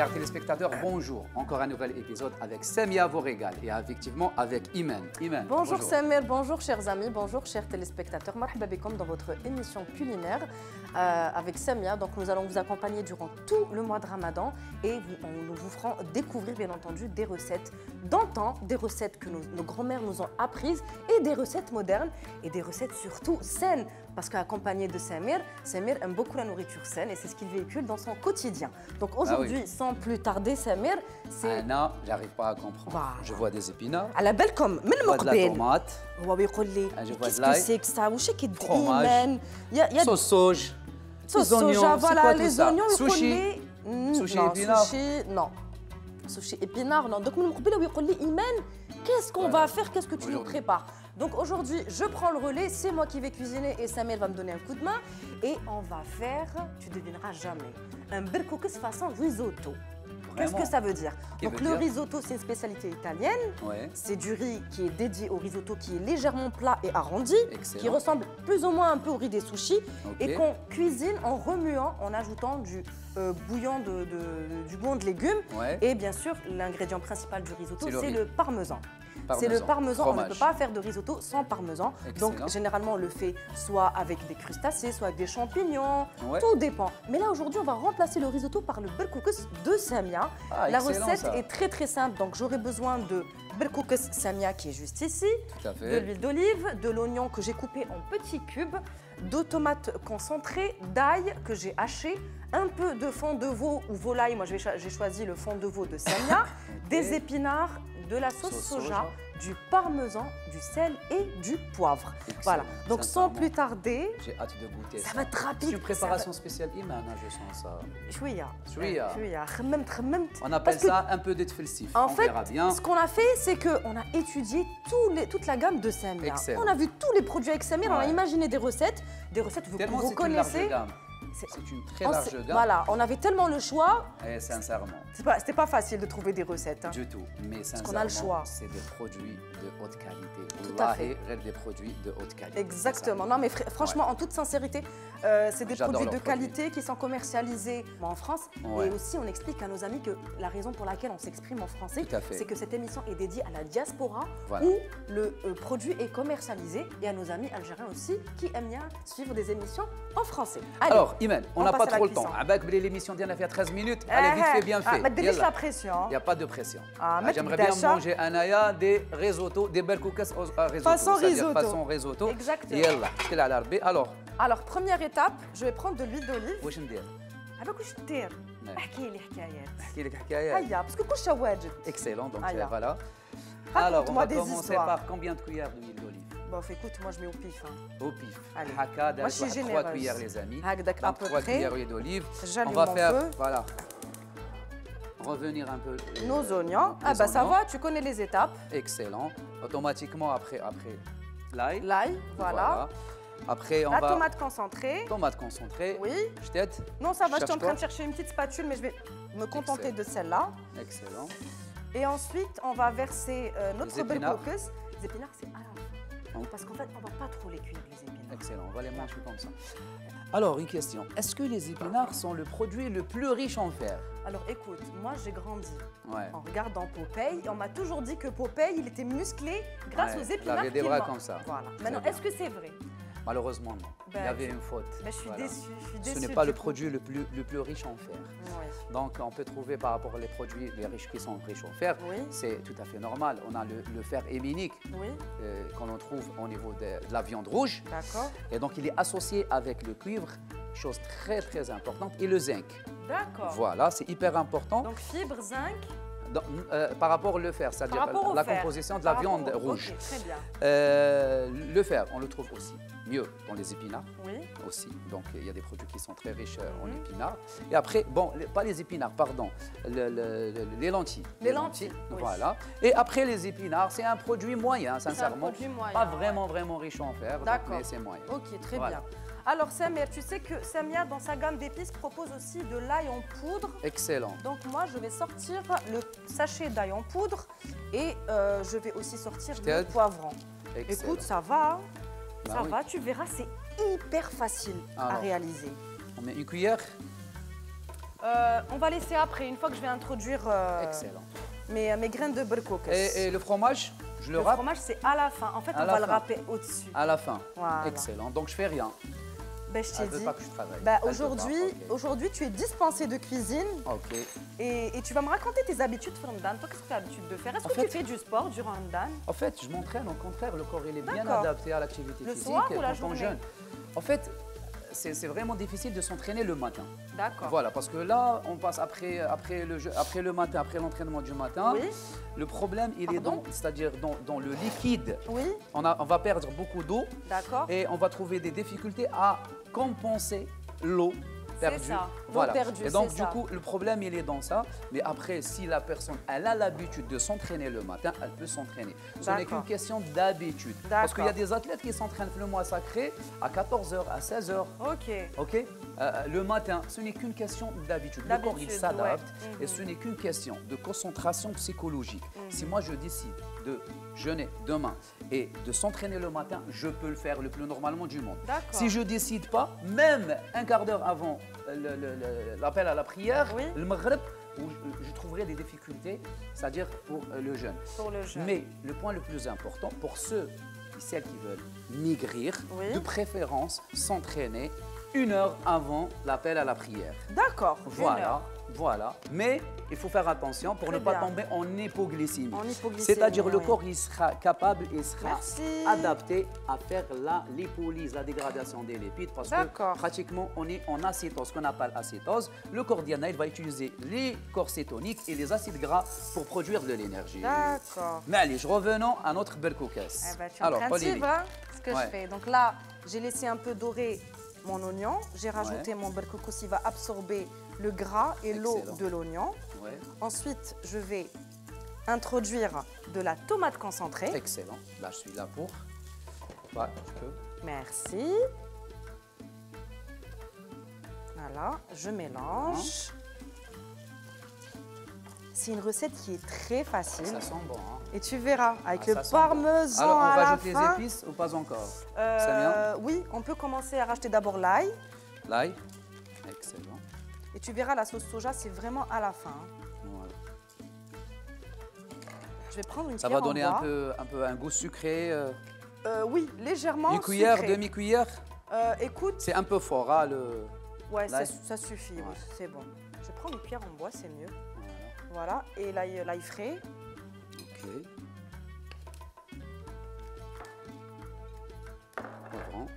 Chers téléspectateurs, bonjour. Encore un nouvel épisode avec Samia vous régale et effectivement avec Iman. Iman, bonjour Samir, bonjour chers amis, bonjour chers téléspectateurs. Marhaba bikoum dans votre émission culinaire avec Samia. Donc nous allons vous accompagner durant tout le mois de Ramadan et nous vous ferons découvrir bien entendu des recettes d'antan, des recettes que nos grands-mères nous ont apprises et des recettes modernes et des recettes surtout saines. Parce qu'accompagné de Samir aime beaucoup la nourriture saine et c'est ce qu'il véhicule dans son quotidien. Donc aujourd'hui, sans plus tarder, Samir, c'est... Non, j'arrive pas à comprendre. Bah. Je vois des épinards. À la belle comme, je vois de la tomate. Je vois de l'ail. c'est que ça? Fromage. Sauce soja. Sauce soja, voilà, les oignons. Sushi. Sushi épinard. Non. Sushi épinard, non. Donc, qu'est-ce qu'on va faire? Qu'est-ce que tu nous prépares? Donc aujourd'hui, je prends le relais, c'est moi qui vais cuisiner et Samir va me donner un coup de main. Et on va faire, tu ne devineras jamais, un berkoukis façon risotto. Qu'est-ce que ça veut dire? Donc le risotto, c'est une spécialité italienne. Ouais. C'est du riz qui est dédié au risotto, qui est légèrement plat et arrondi, excellent, qui ressemble plus ou moins un peu au riz des sushis, et qu'on cuisine en remuant, en ajoutant du bouillon de légumes. Ouais. Et bien sûr, l'ingrédient principal du risotto, c'est le parmesan. C'est le parmesan, fromage. On ne peut pas faire de risotto sans parmesan. Excellent. Donc généralement on le fait soit avec des crustacés, soit avec des champignons, ouais, tout dépend. Mais là aujourd'hui on va remplacer le risotto par le berkoukis de Samia. La recette est très très simple, donc j'aurai besoin de berkoukis Samia qui est juste ici, de l'huile d'olive, de l'oignon que j'ai coupé en petits cubes, de tomates concentrées, d'ail que j'ai haché, un peu de fond de veau ou volaille, moi j'ai choisi le fond de veau de Samia, des épinards, de la sauce soja, du parmesan, du sel et du poivre. Excellent. Voilà, donc sans plus tarder, j'ai hâte de goûter ça. Ça va être rapide. C'est une préparation spéciale Iman, je sens ça. Chouïa. On appelle ça un peu d'etfelsif. En fait, verra bien. Ce qu'on a fait, c'est qu'on a étudié toute la gamme de Samia. Excellent. On a vu tous les produits avec Samia, on a imaginé des recettes que vous connaissez. C'est une très large gamme. Voilà, on avait tellement le choix. Et sincèrement. C'était pas facile de trouver des recettes. Du tout. Mais sincèrement, parce qu'on a le choix. C'est des produits de haute qualité. Tout à fait. Des produits de haute qualité. Exactement. Non, mais franchement, en toute sincérité, c'est des produits de qualité qui sont commercialisés en France. Et aussi, on explique à nos amis que la raison pour laquelle on s'exprime en français, c'est que cette émission est dédiée à la diaspora où le produit est commercialisé et à nos amis algériens aussi qui aiment bien suivre des émissions en français. Allez. Alors, Iman, on n'a pas trop le temps. L'émission d'Iana fait 13 minutes. Allez, vite fait, bien fait. Mais délaisse la pression. Il n'y a pas de pression. J'aimerais bien manger un aya, des risottos, des berkoukis façon risotto. Façon risotto. Exactement. Alors, première étape, je vais prendre de l'huile d'olive. واش ندير؟ واش دير؟ احكي لي حكايات. احكي لك حكايات. هيا باسكو كل شيء واجد. Excellent, donc voilà. Alors, on va commencer par combien de cuillères d'huile d'olive? Bon, écoute, moi je mets au pif. Au pif. Allez. Moi, je suis généreuse. 3 cuillères, les amis. Donc, 3 cuillères d'huile d'olive. On va faire, voilà, revenir un peu. Nos oignons. Ça va, tu connais les étapes. Excellent. Automatiquement, après l'ail. L'ail, voilà. Après, on la va... tomate concentrée. Tomate concentrée. Oui. Je t'aide? Non, ça va, je suis en train de chercher une petite spatule, mais je vais me contenter de celle-là. Excellent. Et ensuite, on va verser notre berkoukis. Les épinards, c'est à la fin. Parce qu'en fait, on ne va pas trop les cuire, les épinards. Excellent, on va les manger comme ça. Alors, une question. Est-ce que les épinards sont le produit le plus riche en fer? Alors, écoute, moi, j'ai grandi en regardant Popeye. On m'a toujours dit que Popeye, il était musclé grâce aux épinards qu'il avait des bras comme ça. Voilà. Maintenant, est-ce que c'est vrai? Malheureusement, non. Il y avait une faute. Mais je suis déçue. Ce n'est pas le produit le plus riche en fer. Oui. Donc, on peut trouver par rapport aux produits les riches qui sont riches en fer, c'est tout à fait normal. On a le fer héminique qu'on trouve au niveau de la viande rouge. D'accord. Et donc, il est associé avec le cuivre, chose très très importante, et le zinc. D'accord. Voilà, c'est hyper important. Donc, fibre, zinc. Par rapport au fer, c'est-à-dire la composition de la viande rouge. Okay, très bien. Le fer, on le trouve aussi mieux dans les épinards. Oui. Aussi. Donc, il y a des produits qui sont très riches en épinards. Et après, bon, pas les épinards, pardon, les lentilles. Les lentilles. Voilà. Et après, les épinards, c'est un produit moyen, sincèrement. Un produit moyen, pas vraiment riche en fer, mais c'est moyen. Ok, très bien. Alors Samir, tu sais que Samia, dans sa gamme d'épices, propose aussi de l'ail en poudre. Excellent. Donc moi, je vais sortir le sachet d'ail en poudre et je vais aussi sortir le poivron. Excellent. Écoute, ça va, ça va, tu verras, c'est hyper facile à réaliser. On met une cuillère. On va laisser après, une fois que je vais introduire mes graines de berkoukes. Et le fromage, je le râpe? Le fromage, c'est à la fin. En fait, on va le râper au-dessus. À la fin. Voilà. Excellent. Donc, je fais rien. Ben, je t'ai dit. Pas que je travaille. Ben, aujourd'hui, tu es dispensé de cuisine. Ok. Et tu vas me raconter tes habitudes, Ramadan. Toi, qu'est-ce que tu as l'habitude de faire? Est-ce que tu fais du sport durant Ramadan? En fait, je m'entraîne. Au contraire, le corps, il est bien adapté à l'activité physique. Le soir ou la journée? Jeune. En fait, c'est vraiment difficile de s'entraîner le matin. D'accord. Voilà, parce que là, on passe après le matin, après l'entraînement du matin. Oui. Le problème, il est c'est-à-dire dans le liquide. Oui. On va perdre beaucoup d'eau. D'accord. Et on va trouver des difficultés à compenser l'eau perdue. C'est ça, voilà. Perdue, et donc, du coup, le problème, il est dans ça. Mais après, si la personne, elle a l'habitude de s'entraîner le matin, elle peut s'entraîner. Ce n'est qu'une question d'habitude. Parce qu'il y a des athlètes qui s'entraînent le mois sacré à 14h, à 16h. OK. Le matin, ce n'est qu'une question d'habitude. Le corps, il s'adapte. Et ce n'est qu'une question de concentration psychologique. Si moi, je décide de jeûner demain et de s'entraîner le matin, je peux le faire le plus normalement du monde. Si je ne décide pas, même un quart d'heure avant l'appel à la prière, le maghrib, où je trouverai des difficultés, c'est-à-dire pour le jeûne. Mais le point le plus important, pour ceux et celles qui veulent maigrir, de préférence s'entraîner 1 heure avant l'appel à la prière. D'accord. Voilà. Mais il faut faire attention pour ne pas tomber en hypoglycémie. C'est-à-dire le corps, il sera capable, il sera adapté à faire la lipolyse, la dégradation des lipides, parce que pratiquement on est en acétose, ce qu'on appelle acétose. Le corps Diana, il va utiliser les corps cétoniques et les acides gras pour produire de l'énergie. D'accord. Mais allez, revenons à notre berkoukes. Alors, ce que je fais. Donc là, j'ai laissé un peu dorer mon oignon, j'ai rajouté mon berkoukes, il va absorber le gras et l'eau de l'oignon. Ensuite, je vais introduire de la tomate concentrée. Excellent. Là, je suis là pour. Ouais, je peux. Merci. Voilà, je mélange. C'est une recette qui est très facile. Ça sent bon. Hein. Et tu verras, avec le parmesan Alors, on à rajoute la fin. les épices ou pas encore? Oui, on peut commencer à racheter d'abord l'ail. L'ail, excellent. Et tu verras, la sauce soja, c'est vraiment à la fin. Voilà. Je vais prendre une cuillère. Ça va donner un peu un goût sucré. Oui, légèrement Une cuillère, sucré. demi-cuillère. Écoute. C'est un peu fort, hein, le. Ouais, ça suffit. Oui, c'est bon. Je prends une cuillère en bois, c'est mieux. Voilà. Et l'ail frais. Ok. Poivron.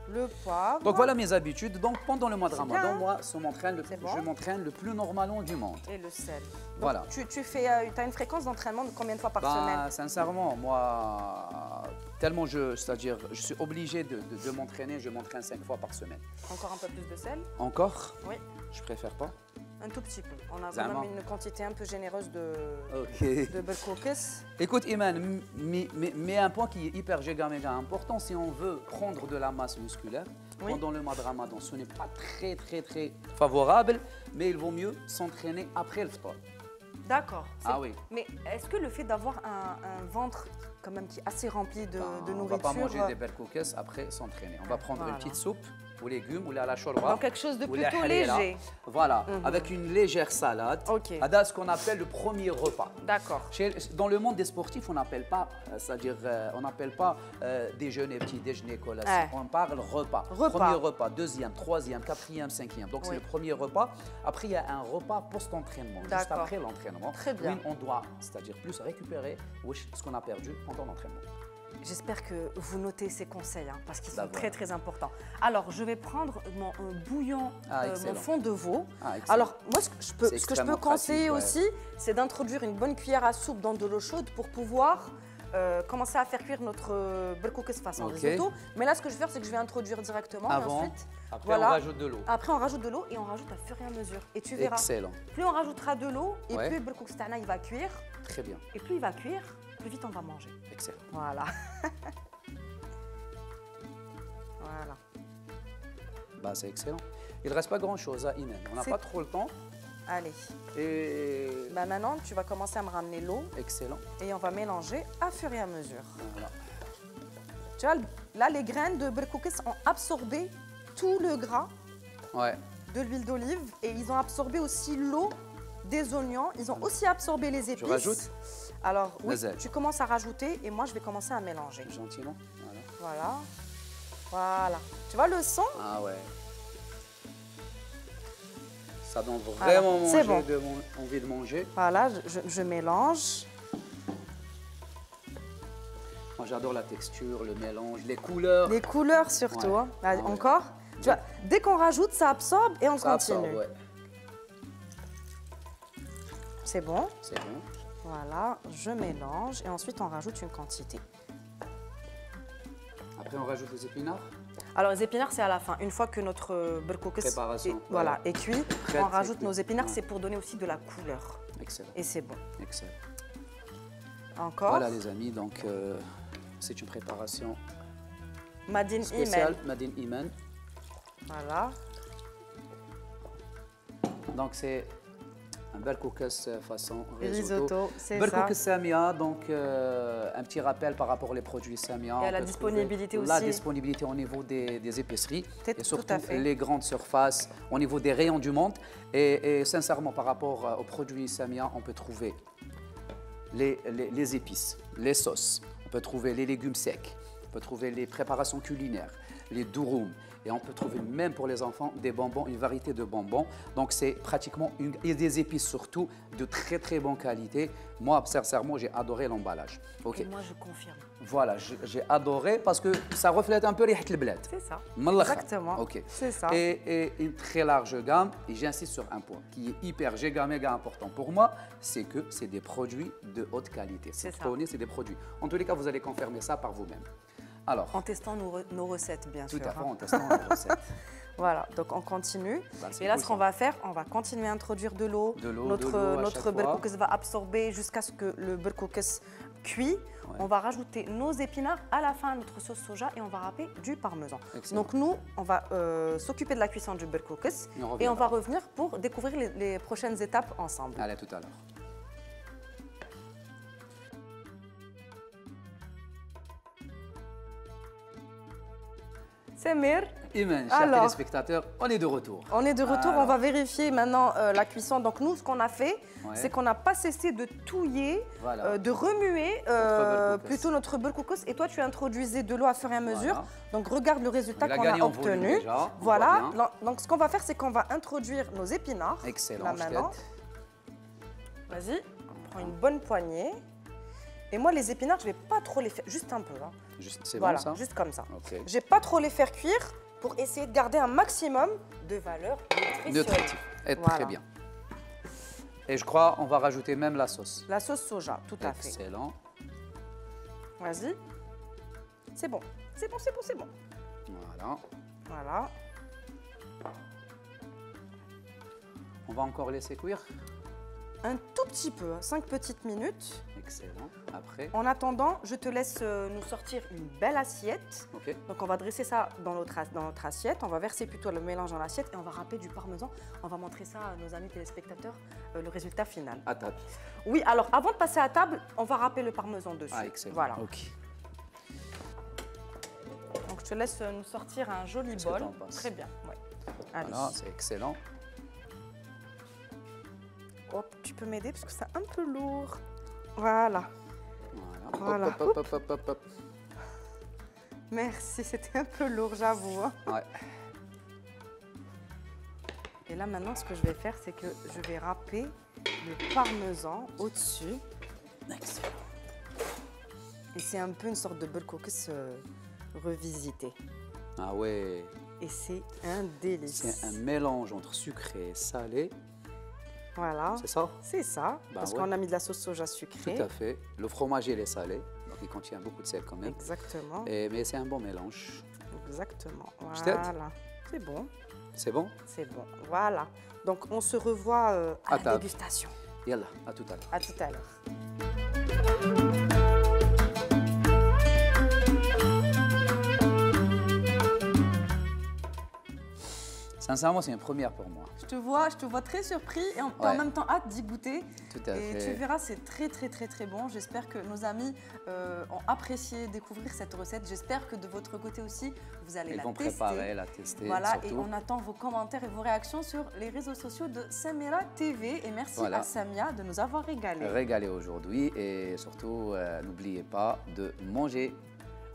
Le poivre. Donc voilà mes habitudes. Donc pendant le mois de Ramadan, moi, je m'entraîne le plus normalement du monde. Et le sel. Donc, voilà. Tu as une fréquence d'entraînement de combien de fois par semaine? Sincèrement, moi, tellement c'est-à-dire, je suis obligé de m'entraîner, je m'entraîne 5 fois par semaine. Encore un peu plus de sel? Encore? Oui. Je préfère pas. Un tout petit peu. On a vraiment une quantité un peu généreuse de berkoukes. Écoute, Iman, mais un point qui est hyper méga important, si on veut prendre de la masse musculaire, pendant le mois de Ramadan, ce n'est pas très favorable, mais il vaut mieux s'entraîner après le ftar. D'accord. Ah oui. Mais est-ce que le fait d'avoir un ventre quand même qui est assez rempli de nourriture... On ne va pas manger des berkoukes après s'entraîner. On va prendre une petite soupe aux légumes ou à la chorba. Donc quelque chose de plutôt léger. Voilà, avec une légère salade. C'est ce qu'on appelle le premier repas. D'accord. Dans le monde des sportifs, on n'appelle pas, c'est-à-dire, on n'appelle pas déjeuner, petit déjeuner, collation. On parle repas. Premier repas, deuxième, troisième, quatrième, cinquième. Donc c'est le premier repas. Après, il y a un repas post-entraînement. Juste après l'entraînement. Très bien. On doit, c'est-à-dire plus récupérer ce qu'on a perdu pendant l'entraînement. J'espère que vous notez ces conseils, parce qu'ils sont très importants. Alors, je vais prendre mon bouillon, mon fond de veau. Alors, moi, ce que je peux conseiller aussi, c'est d'introduire une bonne cuillère à soupe dans de l'eau chaude pour pouvoir commencer à faire cuire notre berkoukes façon risotto. Mais là, ce que je vais faire, c'est que je vais introduire directement. Avant, et ensuite, après, on rajoute de l'eau. Après, on rajoute de l'eau et on rajoute à fur et à mesure. Et tu verras. Excellent. Plus on rajoutera de l'eau, et plus le berkoukes il va cuire. Très bien. Et plus il va cuire, plus vite on va manger. Excellent. Voilà. Voilà. Bah, c'est excellent. Il ne reste pas grand-chose à Imen. On n'a pas trop le temps. Allez. Et bah maintenant, tu vas commencer à me ramener l'eau. Excellent. Et on va mélanger à fur et à mesure. Voilà. Tu vois, là, les graines de berkoukes ont absorbé tout le gras de l'huile d'olive et ils ont absorbé aussi l'eau des oignons. Ils ont aussi absorbé les épices. Je rajoute? Alors, oui, tu commences à rajouter et moi, je vais commencer à mélanger. Gentiment. Voilà. Voilà. Tu vois le son? Ah ouais. Ça donne vraiment envie de manger. Voilà, je mélange. Moi, j'adore la texture, le mélange, les couleurs. Les couleurs surtout. Ouais. Hein. Encore? Tu vois, dès qu'on rajoute, ça absorbe et on continue. Absorbe, ouais. C'est bon? C'est bon. Voilà, je mélange et ensuite on rajoute une quantité. Après, on rajoute les épinards? Alors, les épinards, c'est à la fin. Une fois que notre berkoukes est cuit, on rajoute nos épinards. C'est pour donner aussi de la couleur. Excellent. Et c'est bon. Excellent. Encore. Voilà, les amis. Donc, c'est une préparation Madine spéciale. Madine Iman. Voilà. Donc, c'est un berkoukes façon risotto. C'est ça. Berkoukes Samia, donc un petit rappel par rapport aux produits Samia. Et à la disponibilité aussi. La disponibilité au niveau des épiceries et surtout les grandes surfaces, au niveau des rayons du monde. Et sincèrement, par rapport aux produits Samia, on peut trouver les épices, les sauces, on peut trouver les légumes secs, on peut trouver les préparations culinaires, les douroum. Et on peut trouver même pour les enfants des bonbons, une variété de bonbons. Donc c'est pratiquement et des épices surtout de très très bonne qualité. Moi, sincèrement, j'ai adoré l'emballage. Okay. Et moi, je confirme. Voilà, j'ai adoré parce que ça reflète un peu les bled. C'est ça. Exactement. Ok. C'est ça. Et une très large gamme. Et j'insiste sur un point qui est hyper méga important pour moi, c'est que c'est des produits de haute qualité. C'est ça. C'est des produits. En tous les cas, vous allez confirmer ça par vous-même. Alors, en testant nos recettes, bien sûr. Tout à fait, en testant nos recettes. Voilà, donc on continue. Et là, ce qu'on va faire, on va continuer à introduire de l'eau. Notre berkoukes va absorber jusqu'à ce que le berkoukes cuit. Ouais. On va rajouter nos épinards à la fin, notre sauce soja, et on va râper du parmesan. Excellent. Donc nous, on va s'occuper de la cuisson du berkoukes et on va revenir pour découvrir les prochaines étapes ensemble. Allez, à tout à l'heure. Samir. Iman, chers téléspectateurs, on est de retour. On est de retour, on va vérifier maintenant la cuisson. Donc nous, ce qu'on a fait, c'est qu'on n'a pas cessé de touiller, de remuer plutôt notre berkoukes. Et toi, tu introduisais de l'eau à fur et à mesure. Voilà. Donc regarde le résultat qu'on a obtenu. Déjà, voilà, donc ce qu'on va faire, c'est qu'on va introduire nos épinards. Excellent, là maintenant. Vas-y, on prend une bonne poignée. Et moi, les épinards, je ne vais pas trop les faire, juste un peu. Hein. C'est voilà, bon ça? Juste comme ça. Okay. Je ne vais pas trop les faire cuire pour essayer de garder un maximum de valeur nutritive. Très bien. Et je crois on va rajouter même la sauce. La sauce soja, tout à fait. Excellent. Vas-y. C'est bon. C'est bon, c'est bon, c'est bon. Voilà. Voilà. On va encore laisser cuire? Un tout petit peu, 5 petites minutes. Excellent. Après? En attendant, je te laisse nous sortir une belle assiette. Okay. Donc on va dresser ça dans notre assiette. On va verser plutôt le mélange dans l'assiette et on va râper du parmesan. On va montrer ça à nos amis téléspectateurs, le résultat final. À table. Oui, alors avant de passer à table, on va râper le parmesan dessus. Ah, excellent. Voilà. Okay. Donc je te laisse nous sortir un joli bol. Très bien. Ouais. Voilà, c'est excellent. Hop, tu peux m'aider parce que c'est un peu lourd. Voilà. Voilà. Hop. Merci, c'était un peu lourd, j'avoue. Hein. Ouais. Et là, maintenant, ce que je vais faire, c'est que je vais râper le parmesan au-dessus. Excellent. Et c'est un peu une sorte de berkoukes revisité. Ah ouais. Et c'est un délice. C'est un mélange entre sucré et salé. Voilà. C'est ça? C'est ça, parce qu'on a mis de la sauce soja sucrée. Tout à fait. Le fromage, il est salé, donc il contient beaucoup de sel quand même. Exactement. Mais c'est un bon mélange. Exactement. Voilà. C'est bon. C'est bon? C'est bon. Voilà. Donc, on se revoit à la dégustation. Yallah, à tout à l'heure. À tout à l'heure. Sincèrement, c'est une première pour moi. Je te vois très surpris et en même temps hâte d'y goûter. Tout à fait. Et tu verras, c'est très bon. J'espère que nos amis ont apprécié découvrir cette recette. J'espère que de votre côté aussi, vous allez la tester. Ils vont préparer, la tester. Voilà, surtout. et on attend vos commentaires et vos réactions sur les réseaux sociaux de Samira TV. Et merci à Samia de nous avoir régalé. Régalé aujourd'hui et surtout, n'oubliez pas de manger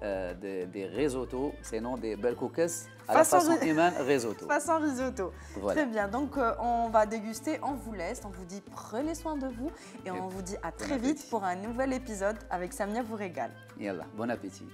des risottos, sinon des belkoukes à la façon Iman risotto. Façon risotto. Voilà. Très bien, donc on va déguster, on vous laisse, on vous dit prenez soin de vous et on vous dit à très vite pour un nouvel épisode avec Samia vous régale. Yallah, bon appétit.